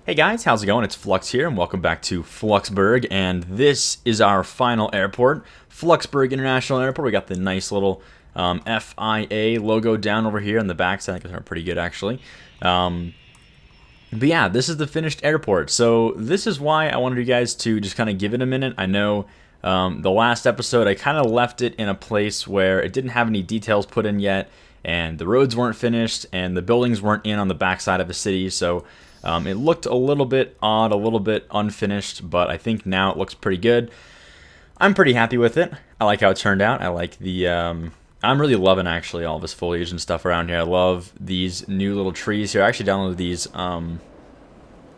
Hey guys, how's it going? It's Flux here, and welcome back to Fluxburgh, and this is our final airport, Fluxburgh International Airport. We got the nice little FIA logo down over here on the back side. I think it's pretty good, actually. But yeah, this is the finished airport, so this is why I wanted you guys to just kind of give it a minute. I know the last episode, I kind of left it in a place where it didn't have any details put in yet, and the roads weren't finished, and the buildings weren't in on the backside of the city, so it looked a little bit odd, a little bit unfinished, but I think now it looks pretty good. I'm pretty happy with it. I like how it turned out. I like the, I'm really loving actually all this foliage and stuff around here. I love these new little trees here. I actually downloaded these,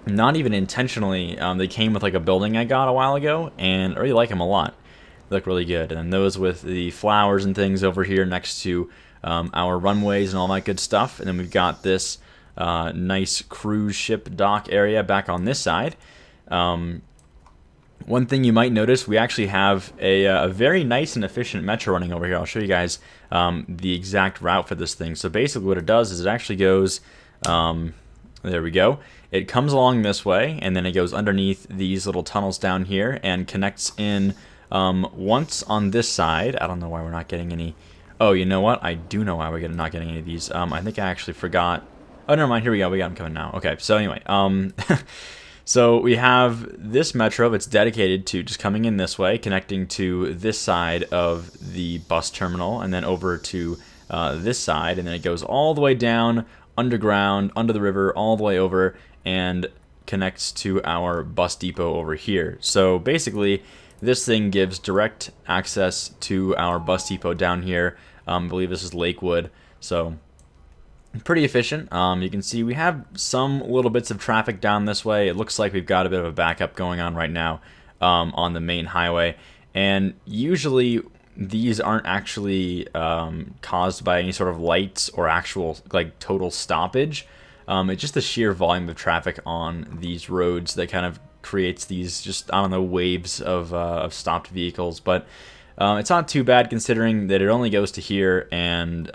not even intentionally. They came with like a building I got a while ago, and I really like them a lot. They look really good. And then those with the flowers and things over here next to our runways and all that good stuff. And then we've got this nice cruise ship dock area back on this side. One thing you might notice, we actually have a very nice and efficient metro running over here. I'll show you guys the exact route for this thing. So basically what it does is it actually goes, there we go. It comes along this way, and then it goes underneath these little tunnels down here and connects in once on this side. I don't know why we're not getting any. Oh, you know what? I do know why we're not getting any of these. I think I actually forgot. Oh, never mind. Here we go. We got them coming now. Okay, so anyway, so we have this metro that's dedicated to just coming in this way, connecting to this side of the bus terminal, and then over to this side, and then it goes all the way down, underground, under the river, all the way over, and connects to our bus depot over here. So basically, this thing gives direct access to our bus depot down here. I believe this is Lakewood, so pretty efficient. You can see we have some little bits of traffic down this way. It looks like we've got a bit of a backup going on right now on the main highway, and usually these aren't actually caused by any sort of lights or actual like total stoppage. It's just the sheer volume of traffic on these roads that kind of creates these just, I don't know, waves of stopped vehicles. But it's not too bad considering that it only goes to here, and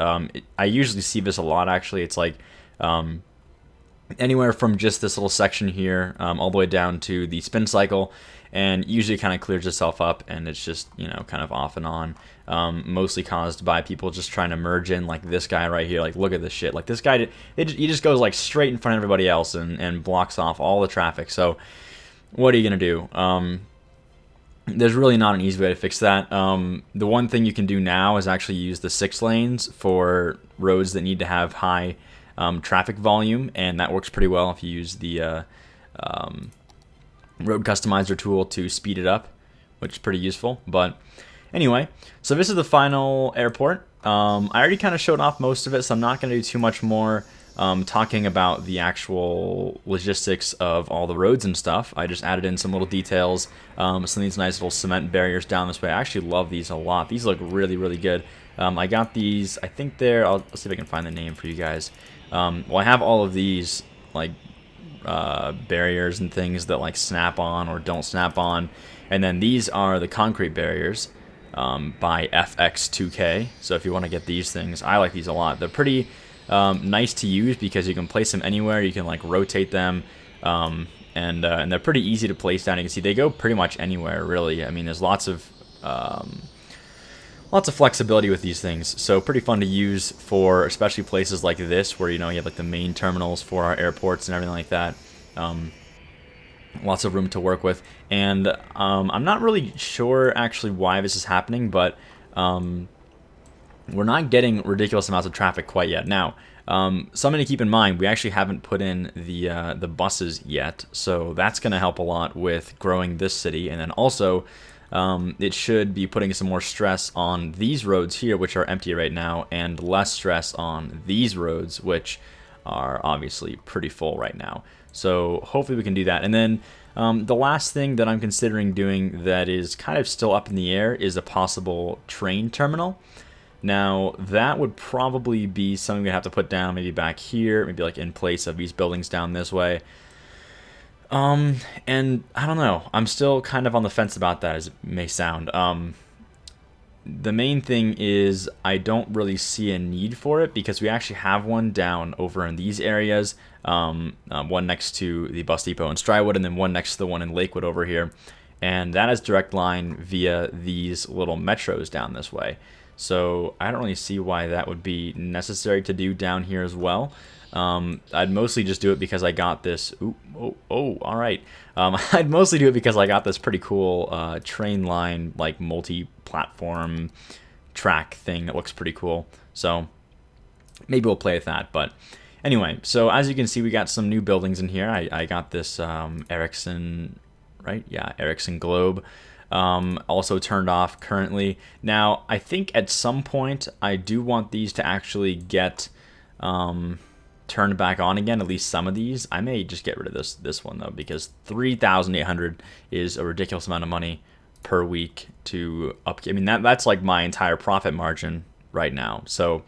I usually see this a lot actually. It's like anywhere from just this little section here all the way down to the spin cycle, and usually kind of clears itself up, and it's just, you know, kind of off and on, mostly caused by people just trying to merge in, like this guy right here. Like, look at this shit. Like, this guy, he just goes like straight in front of everybody else and blocks off all the traffic. So what are you gonna do? There's really not an easy way to fix that. The one thing you can do now is actually use the 6 lanes for roads that need to have high traffic volume, and that works pretty well if you use the road customizer tool to speed it up, which is pretty useful. But anyway, so this is the final airport. I already kind of showed off most of it, so I'm not going to do too much more talking about the actual logistics of all the roads and stuff. I just added in some little details, some of these nice little cement barriers down this way. I actually love these a lot. These look really, really good. I got these, I think I'll see if I can find the name for you guys. Well, I have all of these like barriers and things that like snap on or don't snap on, and then these are the concrete barriers by FX2K. So if you want to get these things, I like these a lot. They're pretty nice to use because you can place them anywhere. You can like rotate them, and they're pretty easy to place down. You can see they go pretty much anywhere, really. I mean, there's lots of flexibility with these things, so pretty fun to use for especially places like this where, you know, you have like the main terminals for our airports and everything like that. Lots of room to work with, and I'm not really sure actually why this is happening, but we're not getting ridiculous amounts of traffic quite yet. Now, something to keep in mind, we actually haven't put in the buses yet, so that's going to help a lot with growing this city. And then also, it should be putting some more stress on these roads here, which are empty right now, and less stress on these roads, which are obviously pretty full right now. So hopefully we can do that. And then the last thing that I'm considering doing that is kind of still up in the air is a possible train terminal. Now, that would probably be something we have to put down maybe back here, maybe like in place of these buildings down this way. And I don't know. I'm still kind of on the fence about that, as it may sound. the main thing is I don't really see a need for it because we actually have one down over in these areas, one next to the bus depot in Strywood, and then one next to the one in Lakewood over here. And that is direct line via these little metros down this way. So I don't really see why that would be necessary to do down here as well. I'd mostly just do it because I got this. All right. I'd mostly do it because I got this pretty cool train line, like multi-platform track thing that looks pretty cool. So maybe we'll play with that. But anyway, so as you can see, we got some new buildings in here. I got this Ericsson, right? Yeah, Ericsson Globe. Also turned off currently. Now, I think at some point I do want these to actually get turned back on again, at least some of these. I may just get rid of this one though, because 3,800 is a ridiculous amount of money per week to upkeep. I mean, that's like my entire profit margin right now. So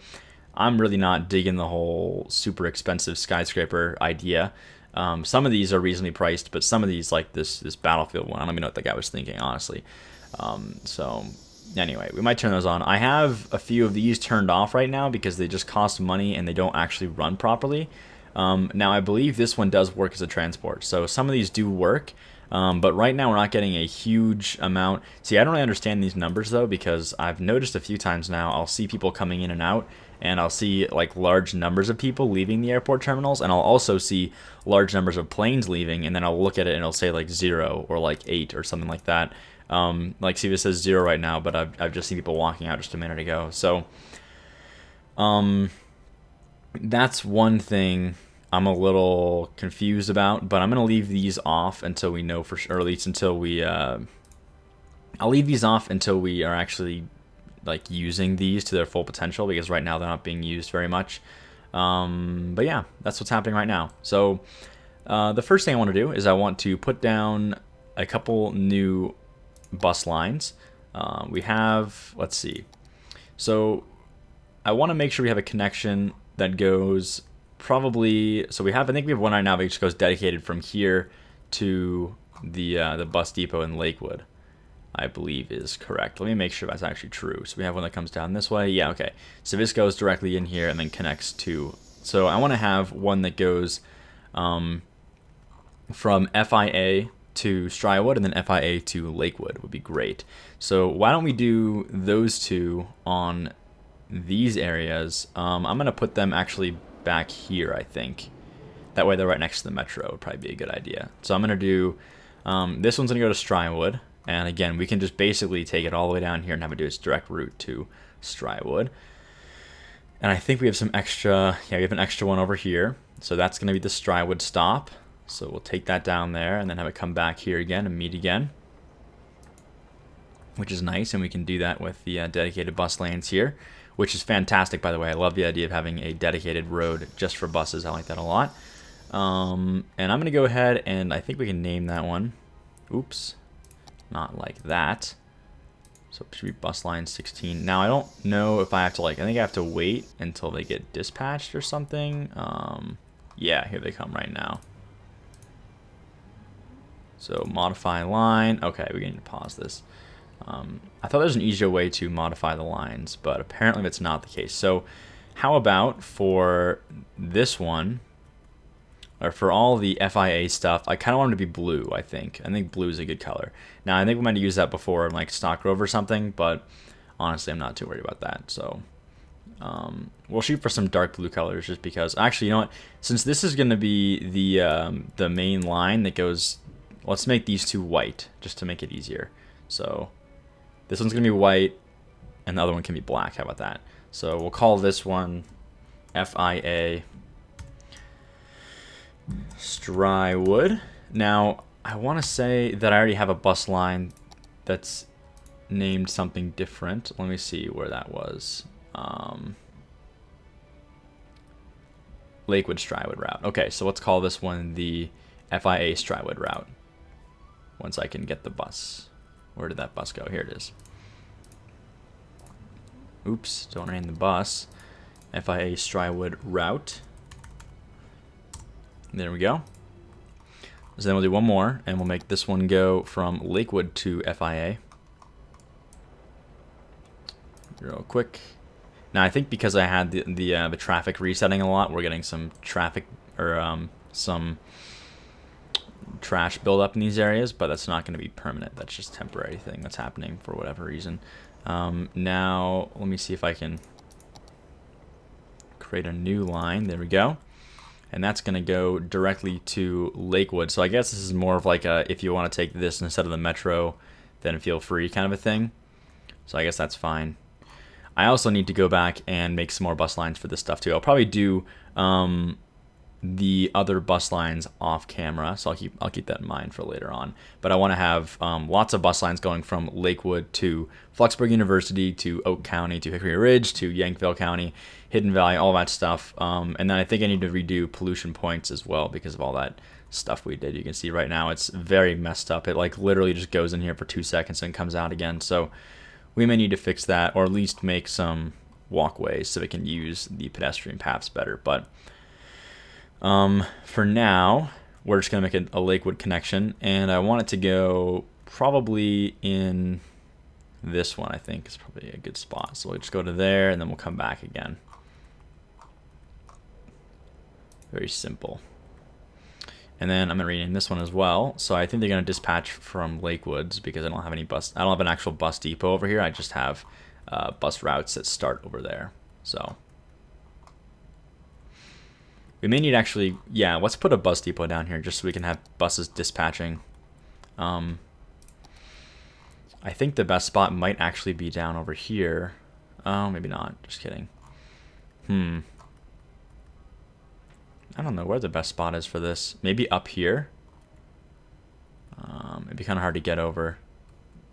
I'm really not digging the whole super expensive skyscraper idea. Some of these are reasonably priced, but some of these, like this Battlefield one, I don't even know what the guy was thinking, honestly. So anyway, we might turn those on. I have a few of these turned off right now because they just cost money and they don't actually run properly. Now, I believe this one does work as a transport, so some of these do work, but right now we're not getting a huge amount. See, I don't really understand these numbers, though, because I've noticed a few times now I'll see people coming in and out, and I'll see like large numbers of people leaving the airport terminals, and I'll also see large numbers of planes leaving, and then I'll look at it and it'll say like 0 or like 8 or something like that. Like, see, this says 0 right now, but I've just seen people walking out just a minute ago. So that's one thing I'm a little confused about, but I'm gonna leave these off until we know for sure, or at least until we I'll leave these off until we are actually like using these to their full potential, because right now they're not being used very much. But yeah, that's what's happening right now. So the first thing I want to do is I want to put down a couple new bus lines. We have, let's see, so I want to make sure we have a connection that goes probably, so I think we have one right now that just goes dedicated from here to the bus depot in Lakewood, I believe is correct. Let me make sure that's actually true. So we have one that comes down this way. Yeah, okay. So this goes directly in here and then connects to, so I want to have one that goes from FIA to Strywood and then FIA to Lakewood would be great. So why don't we do those two on these areas? I'm going to put them actually back here, I think. That way they're right next to the metro would probably be a good idea. So I'm going to do, this one's going to go to Strywood. And again, we can just basically take it all the way down here and have it do its direct route to Strywood. And I think we have some extra, yeah, we have an extra one over here. So that's going to be the Strywood stop. So we'll take that down there and then have it come back here again and meet again, which is nice. And we can do that with the dedicated bus lanes here, which is fantastic, by the way. I love the idea of having a dedicated road just for buses. I like that a lot. And I'm going to go ahead and I think we can name that one. Oops. Not like that. So it should be bus line 16. Now I don't know if I have to I think I have to wait until they get dispatched or something. Yeah, here they come right now. So modify line. Okay, we're going to pause this. I thought there was an easier way to modify the lines, but apparently that's not the case. So how about for this one, or for all the FIA stuff, I kind of want them to be blue, I think. I think blue is a good color. Now, I think we might have used that before in like Stock Rover or something, but honestly, I'm not too worried about that. So we'll shoot for some dark blue colors just because, actually, you know what? Since this is going to be the main line that goes, let's make these two white just to make it easier. So this one's going to be white and the other one can be black. How about that? So we'll call this one FIA Strywood. Now, I want to say that I already have a bus line that's named something different. Let me see where that was. Lakewood Strywood route. Okay, so let's call this one the FIA Strywood route. Once I can get the bus. Where did that bus go? Here it is. Oops, don't name the bus. FIA Strywood route. There we go. So then we'll do one more, and we'll make this one go from Lakewood to FIA. real quick. Now I think because I had the traffic resetting a lot, we're getting some traffic or some trash buildup in these areas, but that's not going to be permanent. That's just temporary thing that's happening for whatever reason. Now let me see if I can create a new line. There we go. And that's going to go directly to Lakewood. So I guess this is more of like a, if you want to take this instead of the metro, then feel free kind of a thing. So I guess that's fine. I also need to go back and make some more bus lines for this stuff too. I'll probably do the other bus lines off camera, so I'll keep that in mind for later on. But I want to have lots of bus lines going from Lakewood to Fluxburgh University to Oak County to Hickory Ridge to Yankville County, Hidden Valley, all that stuff. And then I think I need to redo pollution points as well because of all that stuff we did. You can see right now it's very messed up. It like literally just goes in here for 2 seconds and comes out again. So we may need to fix that, or at least make some walkways so we can use the pedestrian paths better. But for now, we're just gonna make a Lakewood connection, and I want it to go probably in this one. I think is probably a good spot. So we'll just go to there, and then we'll come back again. Very simple. And then I'm gonna rename this one as well. So I think they're gonna dispatch from Lakewoods because I don't have any bus. I don't have an actual bus depot over here. I just have bus routes that start over there. So we may need actually, yeah, let's put a bus depot down here just so we can have buses dispatching. I think the best spot might actually be down over here. Oh, maybe not. Just kidding. I don't know where the best spot is for this. Maybe up here. It'd be kind of hard to get over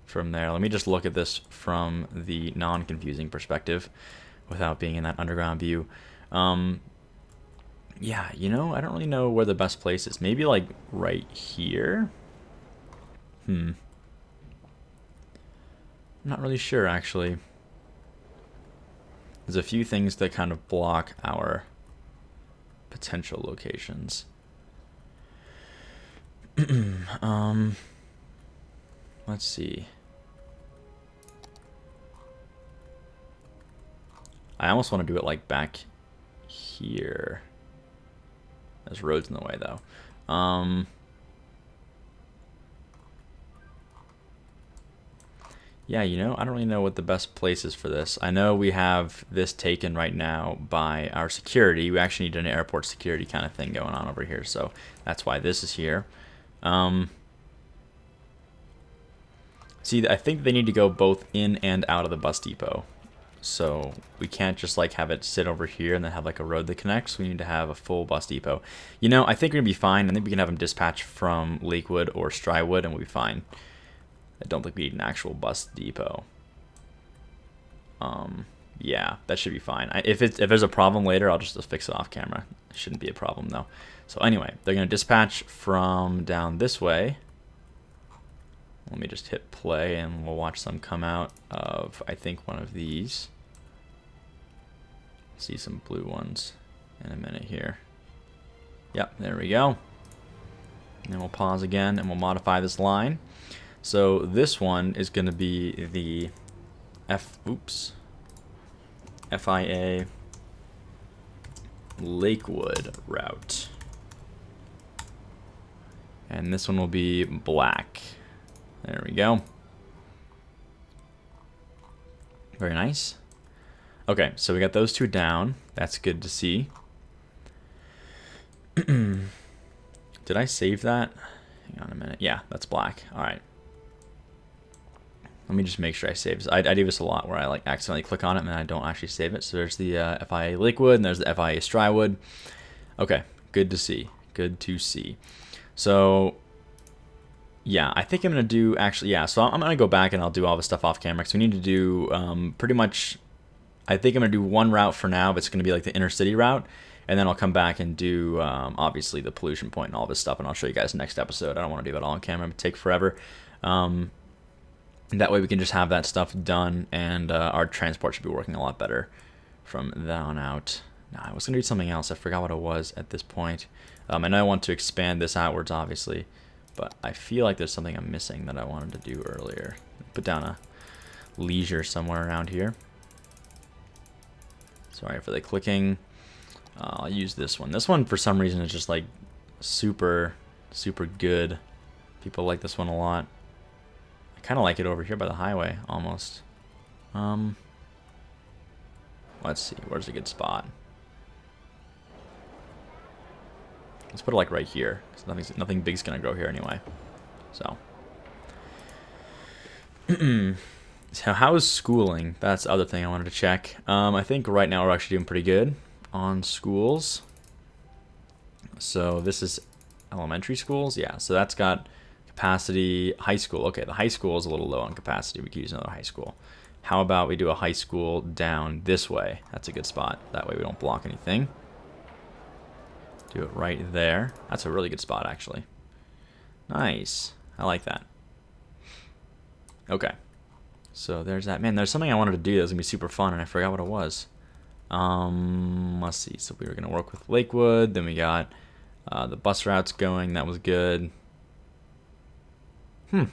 from there. Let me just look at this from the non-confusing perspective without being in that underground view. Yeah, you know, I don't really know where the best place is. Maybe like right here? I'm not really sure, actually. There's a few things that kind of block our potential locations. Let's see. I almost want to do it like back here. There's roads in the way though. Yeah, you know, I don't really know what the best place is for this. I know we have this taken right now by our security. We actually need an airport security kind of thing going on over here, so that's why this is here. See, I think they need to go both in and out of the bus depot. So we can't just like have it sit over here and then have like a road that connects. We need to have a full bus depot. You know, I think we're gonna be fine. I think we can have them dispatch from Lakewood or Strywood and we'll be fine. I don't think we need an actual bus depot. Yeah, that should be fine. If there's a problem later, I'll just fix it off camera. It shouldn't be a problem though. So anyway, they're gonna dispatch from down this way. Let me just hit play and we'll watch them come out of, I think, one of these. See some blue ones in a minute here. Yep, there we go. And then we'll pause again and we'll modify this line. So this one is going to be the FIA Lakewood route. And this one will be black. There we go. Very nice. Okay, so we got those two down. That's good to see. Did I save that? Hang on a minute. Yeah, that's black. All right. Let me just make sure I save this. I do this a lot where I like accidentally click on it and then I don't actually save it. So there's the FIA Lakewood and there's the FIA Strywood. Okay, good to see. Good to see. So yeah, I think I'm going to do actually, yeah, so I'm going to go back and I'll do all the stuff off camera because we need to do pretty much, I think I'm going to do one route for now, but it's going to be like the inner city route. And then I'll come back and do, obviously, the pollution point and all this stuff. And I'll show you guys next episode. I don't want to do it all on camera. It would take forever. That way we can just have that stuff done. And our transport should be working a lot better from then on out. Now, I was going to do something else. I forgot what it was at this point. I know I want to expand this outwards, obviously. But I feel like there's something I'm missing that I wanted to do earlier. Put down a leisure somewhere around here. Sorry for the clicking. I'll use this one. This one, for some reason, is just like super good. People like this one a lot. I kind of like it over here by the highway, almost. Let's see. Where's a good spot? Let's put it like right here, because nothing big's gonna grow here anyway. So. So how is schooling? That's the other thing I wanted to check. I think right now we're actually doing pretty good on schools. So this is elementary schools. Yeah, so that's got capacity. High school. Okay, the high school is a little low on capacity. We could use another high school. How about we do a high school down this way? That's a good spot. That way we don't block anything. Do it right there. That's a really good spot, actually. Nice. I like that. Okay. So there's that. Man, there's something I wanted to do that was going to be super fun, and I forgot what it was. Let's see. So we were going to work with Lakewood. Then we got the bus routes going. That was good. I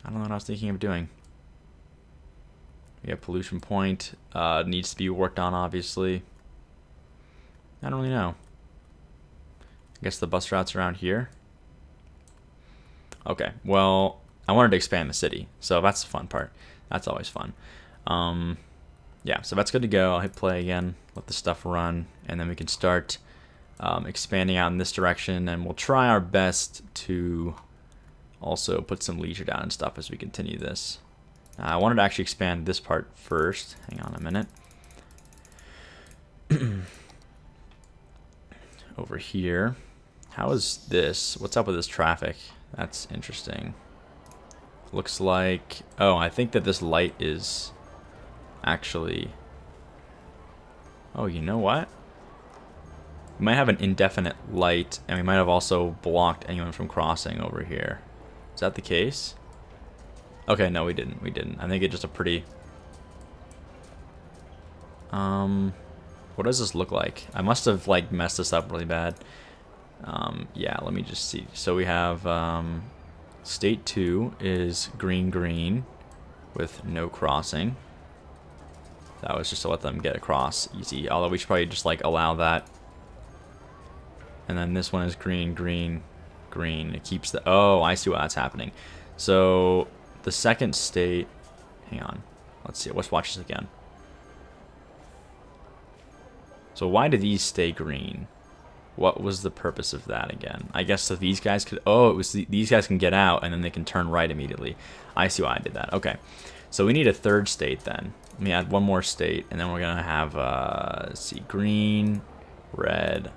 don't know what I was thinking of doing. We have pollution point. Needs to be worked on, obviously. I don't really know. I guess the bus routes around here. Okay. Well, I wanted to expand the city, so that's the fun part. That's always fun. Yeah, so that's good to go. I'll hit play again, let the stuff run, and then we can start expanding out in this direction, and we'll try our best to also put some leisure down and stuff as we continue this. I wanted to actually expand this part first. Hang on a minute. Over here. How is this? What's up with this traffic? That's interesting. Looks like... Oh, I think that this light is actually... Oh, you know what? We might have an indefinite light, and we might have also blocked anyone from crossing over here. Is that the case? Okay, no, we didn't. We didn't. I think it's just a pretty... What does this look like? I must have, like, messed this up really bad. Yeah, let me just see. So we have... State 2 is green with no crossing. That was just to let them get across easy. Although we should probably just like allow that. And then this one is green. It keeps the... Oh, I see why that's happening. So the second state... Hang on. Let's see. Let's watch this again. So why do these stay green? What was the purpose of that again? I guess so these guys could... Oh, it was these guys can get out, and then they can turn right immediately. I see why I did that. Okay. So we need a third state then. Let me add one more state, and then we're going to have, let's see, green, red.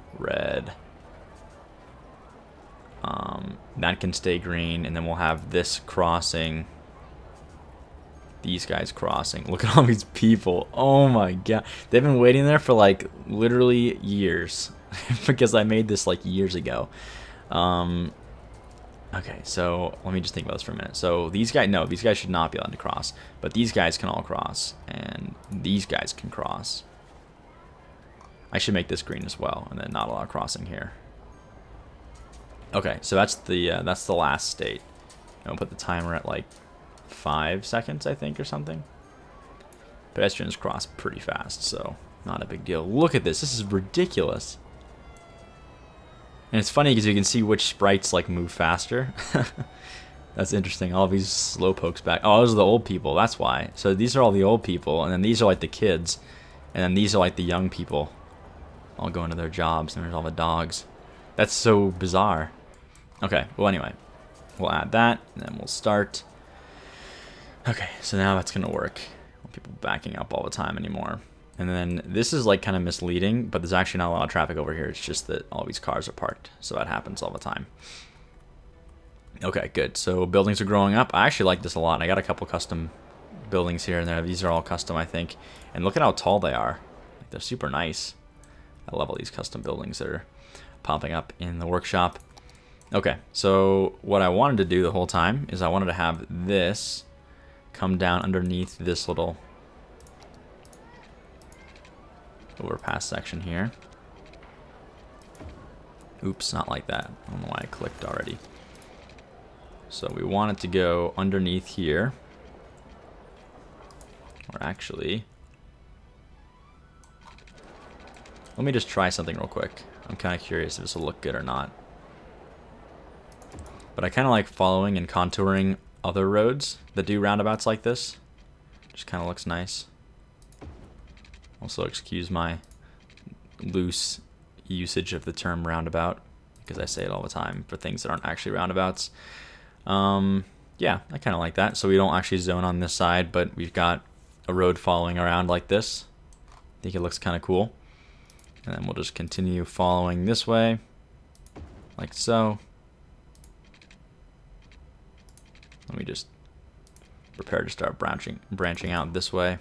That can stay green, and then we'll have this crossing. These guys crossing. Look at all these people. Oh my god. They've been waiting there for, like, literally years. Because I made this like years ago. Okay, so let me just think about this for a minute. So these guys, no, these guys should not be allowed to cross, but these guys can all cross, and these guys can cross. I should make this green as well, and then not allow crossing here. Okay, so that's the last state. I'll put the timer at like 5 seconds, I think, or something. Pedestrians cross pretty fast, so not a big deal. Look at this. This is ridiculous. And it's funny because you can see which sprites like move faster. That's interesting. All of these slow pokes back. Oh, those are the old people. That's why. So these are all the old people, and then these are like the kids, and then these are like the young people, all going to their jobs. And there's all the dogs. That's so bizarre. Okay. Well, anyway, we'll add that, and then we'll start. Okay. So now that's gonna work. People backing up all the time anymore. And then this is like kind of misleading, but there's actually not a lot of traffic over here. It's just that all these cars are parked, so that happens all the time. Okay, good. So buildings are growing up. I actually like this a lot. I got a couple custom buildings here and there. These are all custom, I think. And look at how tall they are. Like, they're super nice. I love all these custom buildings that are popping up in the workshop. Okay, so what I wanted to do the whole time is I wanted to have this come down underneath this little overpass section here. Oops, not like that. I don't know why I clicked already. So we want it to go underneath here. Or actually, Let me just try something real quick. I'm kind of curious if this will look good or not. But I kind of like following and contouring other roads that do roundabouts like this. Just kind of looks nice. Also, excuse my loose usage of the term roundabout, because I say it all the time for things that aren't actually roundabouts. Yeah, I kind of like that. So we don't actually zone on this side, but we've got a road following around like this. I think it looks kind of cool. And then we'll just continue following this way, like so. Let me just prepare to start branching out this way.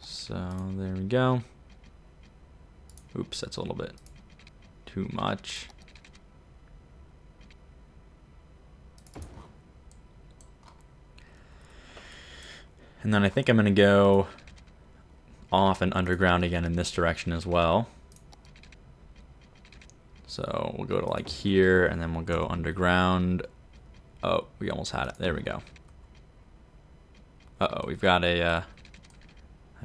So there we go. Oops, that's a little bit too much. And then I think I'm going to go off and underground again in this direction as well. So we'll go to like here, and then we'll go underground. Oh, we almost had it. There we go. Uh-oh, we've got a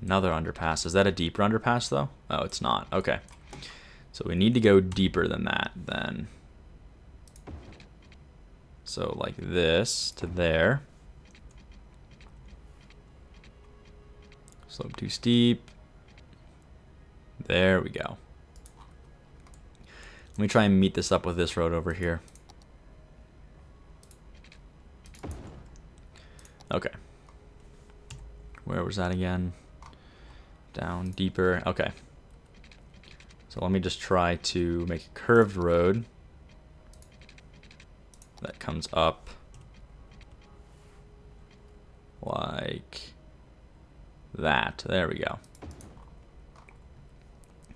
another underpass. Is that a deeper underpass, though? Oh, it's not. Okay. So we need to go deeper than that, then. So like this to there. Slope too steep. There we go. Let me try and meet this up with this road over here. Okay. Where was that again? Down deeper. Okay. So let me just try to make a curved road that comes up like that. There we go.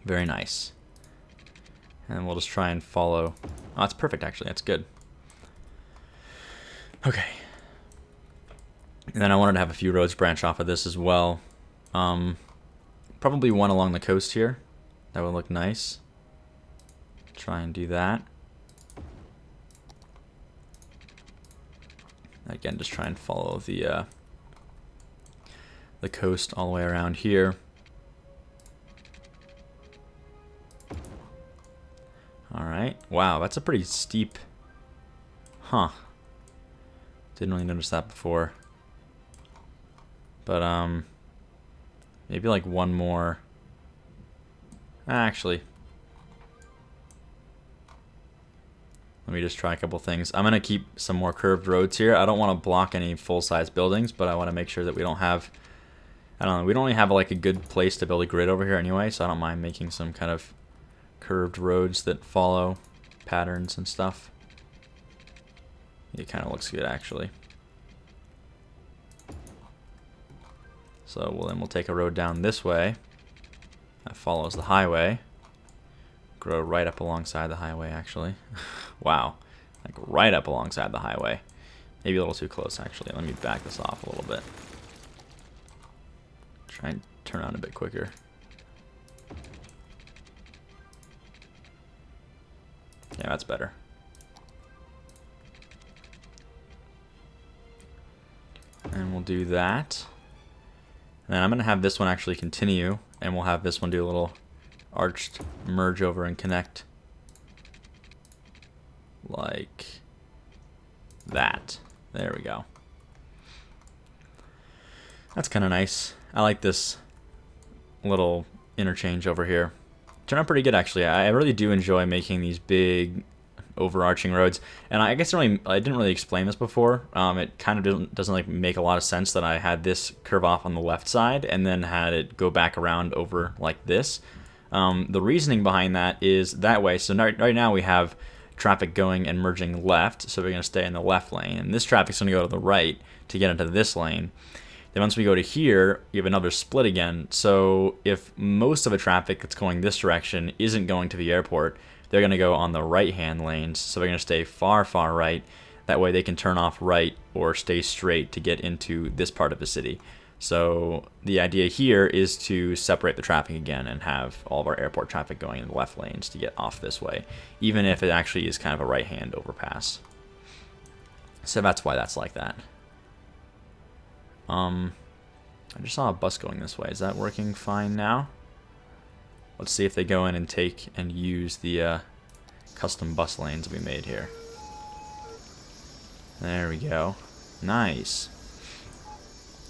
Very nice. And we'll just try and follow. Oh, that's perfect, actually. That's good. Okay. And then I wanted to have a few roads branch off of this as well. Probably one along the coast here. That would look nice. Try and do that. Again, just try and follow the coast all the way around here. All right. Wow, that's a pretty steep. Huh. Didn't really notice that before. But maybe like one more. Actually, let me just try a couple things. I'm gonna keep some more curved roads here. I don't want to block any full-size buildings, but I want to make sure that we don't have. I don't know. We don't really have like a good place to build a grid over here anyway, so I don't mind making some kind of curved roads that follow patterns and stuff. It kind of looks good, actually. So we'll take a road down this way that follows the highway. Grow right up alongside the highway, actually. Wow, like right up alongside the highway. Maybe a little too close, actually. Let me back this off a little bit. Try and turn on a bit quicker. Yeah, that's better. And we'll do that. And then I'm going to have this one actually continue, and we'll have this one do a little arched merge over and connect. Like that. There we go. That's kind of nice. I like this little interchange over here. Turned out pretty good, actually. I really do enjoy making these big overarching roads, and I guess I didn't really explain this before. It kind of doesn't like make a lot of sense that I had this curve off on the left side and then had it go back around over like this. The reasoning behind that is that way. So right now we have traffic going and merging left, so we're going to stay in the left lane, and this traffic's going to go to the right to get into this lane. Then once we go to here, we have another split again. So if most of the traffic that's going this direction isn't going to the airport, they're going to go on the right-hand lanes. So they're going to stay far, far right. That way they can turn off right or stay straight to get into this part of the city. So the idea here is to separate the traffic again and have all of our airport traffic going in the left lanes to get off this way, even if it actually is kind of a right-hand overpass. So that's why that's like that. I just saw a bus going this way. Is that working fine now? Let's see if they go in and take and use the custom bus lanes we made here. There we go. Nice.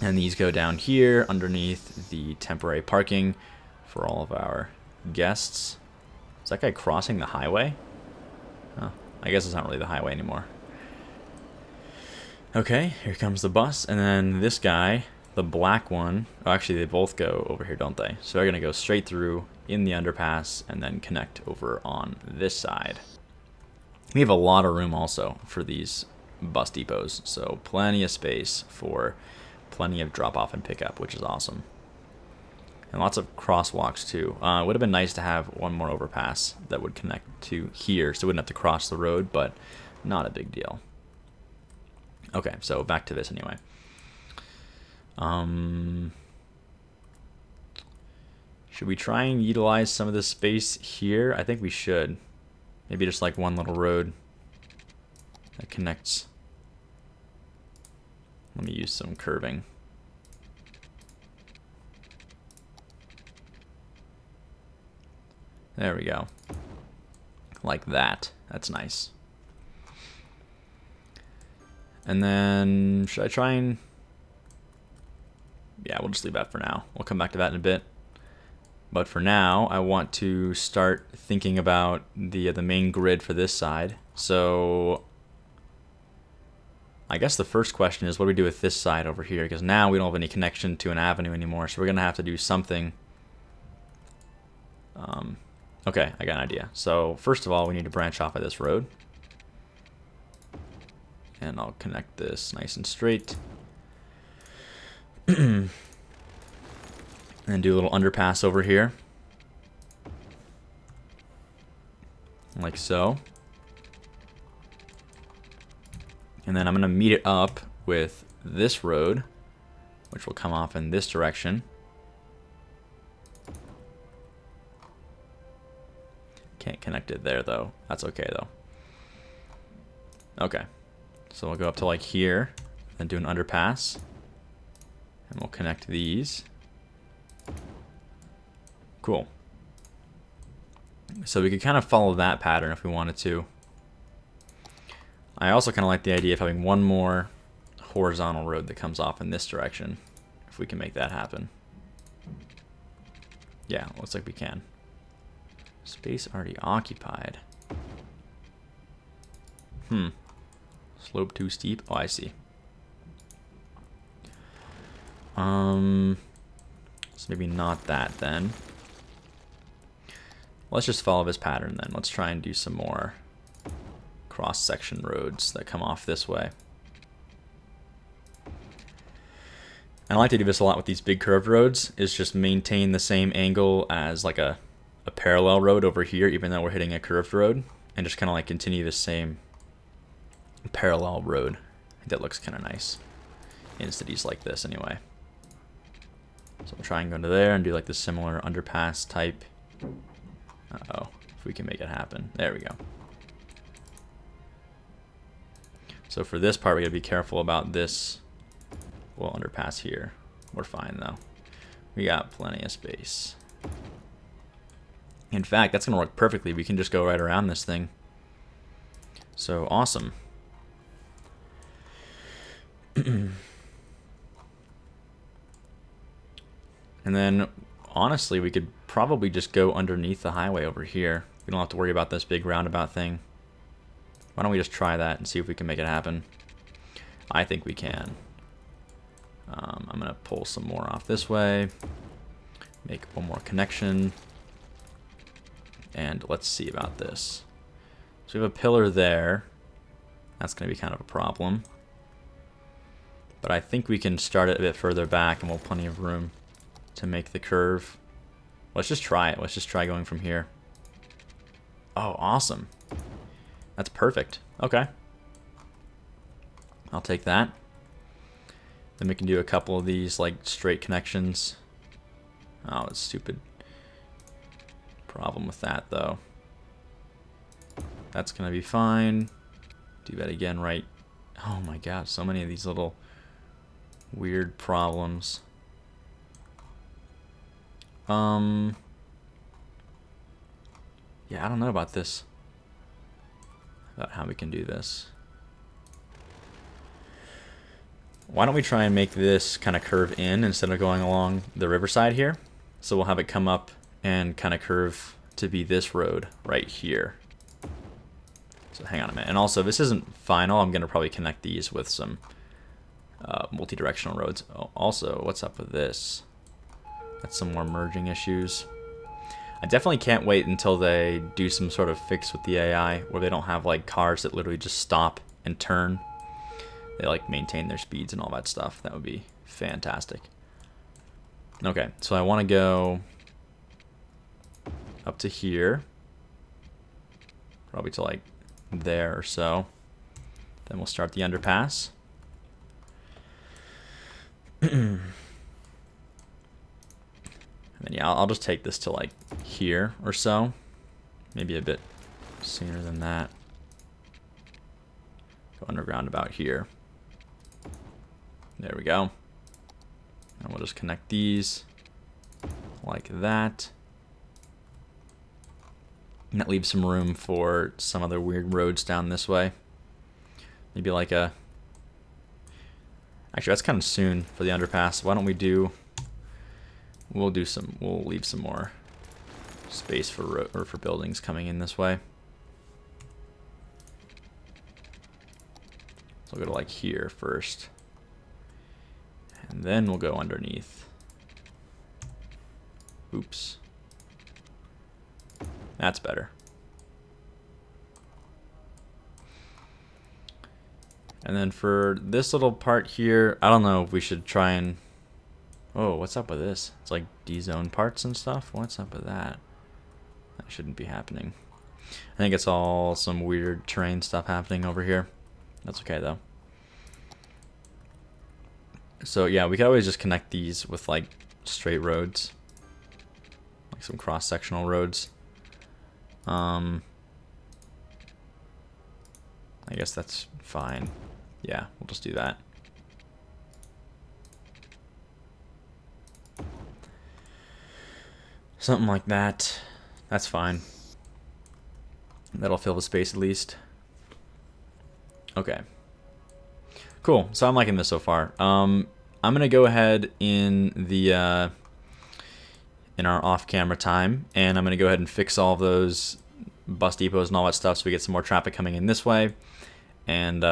And these go down here underneath the temporary parking for all of our guests. Is that guy crossing the highway? Oh, I guess it's not really the highway anymore. Okay, here comes the bus, and then this guy, the black one, oh, actually they both go over here, don't they? So they're going to go straight through in the underpass and then connect over on this side. We have a lot of room also for these bus depots, so plenty of space for plenty of drop-off and pickup, which is awesome. And lots of crosswalks too. It would have been nice to have one more overpass that would connect to here, so we wouldn't have to cross the road, but not a big deal. Okay, so back to this anyway. Should we try and utilize some of this space here? I think we should. Maybe just like one little road that connects. Let me use some curving. There we go. Like that. That's nice. And then, should I try and... Yeah, we'll just leave that for now. We'll come back to that in a bit. But for now, I want to start thinking about the main grid for this side. So, I guess the first question is, what do we do with this side over here? Because now we don't have any connection to an avenue anymore, so we're going to have to do something. Okay, I got an idea. So, first of all, we need to branch off of this road. And I'll connect this nice and straight. And do a little underpass over here. Like so. And then I'm going to meet it up with this road, which will come off in this direction. Can't connect it there though. That's okay though. Okay. So we'll go up to like here, then do an underpass. And we'll connect these. Cool. So we could kind of follow that pattern if we wanted to. I also kind of like the idea of having one more horizontal road that comes off in this direction, if we can make that happen. Yeah, looks like we can. Space already occupied. Slope too steep? Oh, I see. So maybe not that then. Let's just follow this pattern then. Let's try and do some more cross-section roads that come off this way. And I like to do this a lot with these big curved roads, is just maintain the same angle as like a parallel road over here, even though we're hitting a curved road, and just kind of like continue the same parallel road. I think that looks kind of nice in cities like this anyway. So we'll try and go into there and do like the similar underpass type. Uh-oh, if we can make it happen. There we go. So for this part, we gotta be careful about this. Well, underpass here. We're fine though. We got plenty of space. In fact, that's gonna work perfectly. We can just go right around this thing. So awesome. And then, honestly, we could probably just go underneath the highway over here. We don't have to worry about this big roundabout thing. Why don't we just try that and see if we can make it happen? I think we can. I'm going to pull some more off this way. Make one more connection. And let's see about this. So we have a pillar there. That's going to be kind of a problem. But I think we can start it a bit further back and we'll have plenty of room to make the curve. Let's just try it. Let's just try going from here. Oh, awesome. That's perfect. Okay. I'll take that. Then we can do a couple of these like straight connections. Oh, it's stupid. Problem with that though. That's gonna be fine. Do that again, right? Oh my god, so many of these little weird problems. Yeah, I don't know about this. About how we can do this. Why don't we try and make this kind of curve in instead of going along the riverside here? So we'll have it come up and kind of curve to be this road right here. So hang on a minute. And also, this isn't final. I'm going to probably connect these with some multi-directional roads. Oh, also, what's up with this? Got some more merging issues. I definitely can't wait until they do some sort of fix with the AI where they don't have like cars that literally just stop and turn. They like maintain their speeds and all that stuff. That would be fantastic. Okay, so I want to go up to here. Probably to like there or so. Then we'll start the underpass. And then yeah, I'll just take this to like here or so. Maybe a bit sooner than that. Go underground about here. There we go. And we'll just connect these like that. And that leaves some room for some other weird roads down this way. Maybe like a... Actually, that's kind of soon for the underpass. Why don't we do... We'll leave some more space for for buildings coming in this way. So we'll go to like here first. And then we'll go underneath. Oops. That's better. And then for this little part here, I don't know if we should try and... Oh, what's up with this? It's like D-zone parts and stuff? What's up with that? That shouldn't be happening. I think it's all some weird terrain stuff happening over here. That's okay though. So yeah, we could always just connect these with like straight roads. Like some cross-sectional roads. I guess that's fine. Yeah, we'll just do that. Something like that. That's fine. That'll fill the space at least. Okay. Cool. So I'm liking this so far. I'm gonna go ahead in the in our off-camera time, and I'm gonna go ahead and fix all of those bus depots and all that stuff, so we get some more traffic coming in this way. And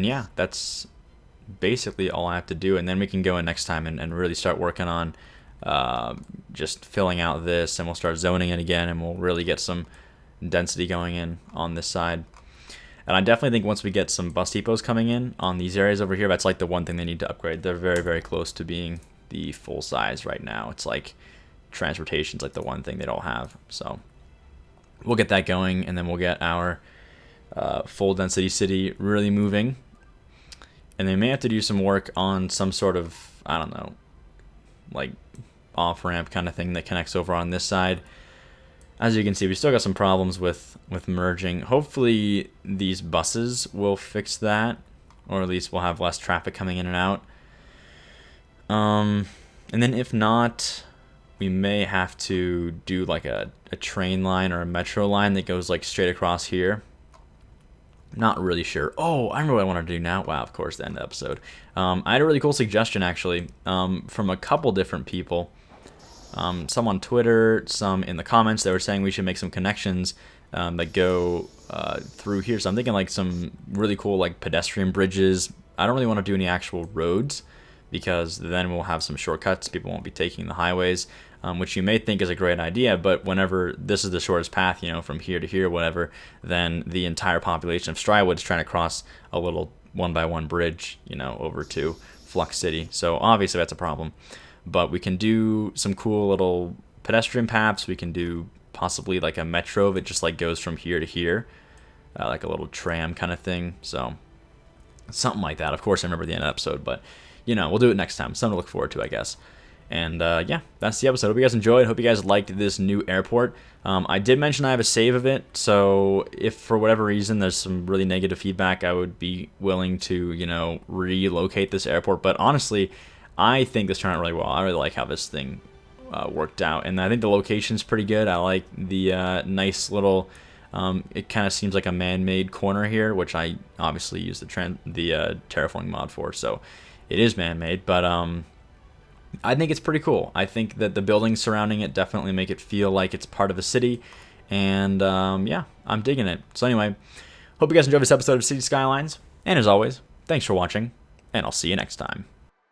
yeah, that's basically all I have to do, and then we can go in next time and really start working on just filling out this, and we'll start zoning it again, and we'll really get some density going in on this side. And I definitely think once we get some bus depots coming in on these areas over here, that's like the one thing they need to upgrade. They're very, very close to being the full size right now. It's like transportation's like the one thing they don't have. So we'll get that going, and then we'll get our full density city really moving. And they may have to do some work on some sort of, I don't know, like off-ramp kind of thing that connects over on this side. As you can see, we still got some problems with merging. Hopefully these buses will fix that, or at least we'll have less traffic coming in and out. And then if not, we may have to do like a train line or a metro line that goes like straight across here. Not really sure. Oh, I remember what I want to do now. Wow, of course, the end of the episode. I had a really cool suggestion, actually, from a couple different people. Some on Twitter, some in the comments. They were saying we should make some connections that go through here. So I'm thinking like some really cool like pedestrian bridges. I don't really want to do any actual roads, because then we'll have some shortcuts. People won't be taking the highways, which you may think is a great idea, but whenever this is the shortest path, you know, from here to here, whatever, then the entire population of Stryewood is trying to cross a little one-by-one bridge, you know, over to Flux City. So obviously that's a problem. But we can do some cool little pedestrian paths. We can do possibly like a metro that just like goes from here to here, like a little tram kind of thing. So something like that. Of course, I remember the end of the episode, but you know, we'll do it next time. Something to look forward to, I guess. And yeah, that's the episode. Hope you guys enjoyed. Hope you guys liked this new airport. I did mention I have a save of it, so if for whatever reason there's some really negative feedback, I would be willing to, you know, relocate this airport. But honestly, I think this turned out really well. I really like how this thing worked out. And I think the location's pretty good. I like the nice little, it kind of seems like a man-made corner here, which I obviously use the terraforming mod for, so it is man-made. But I think it's pretty cool. I think that the buildings surrounding it definitely make it feel like it's part of the city. And yeah, I'm digging it. So anyway, hope you guys enjoyed this episode of City Skylines. And as always, thanks for watching, and I'll see you next time.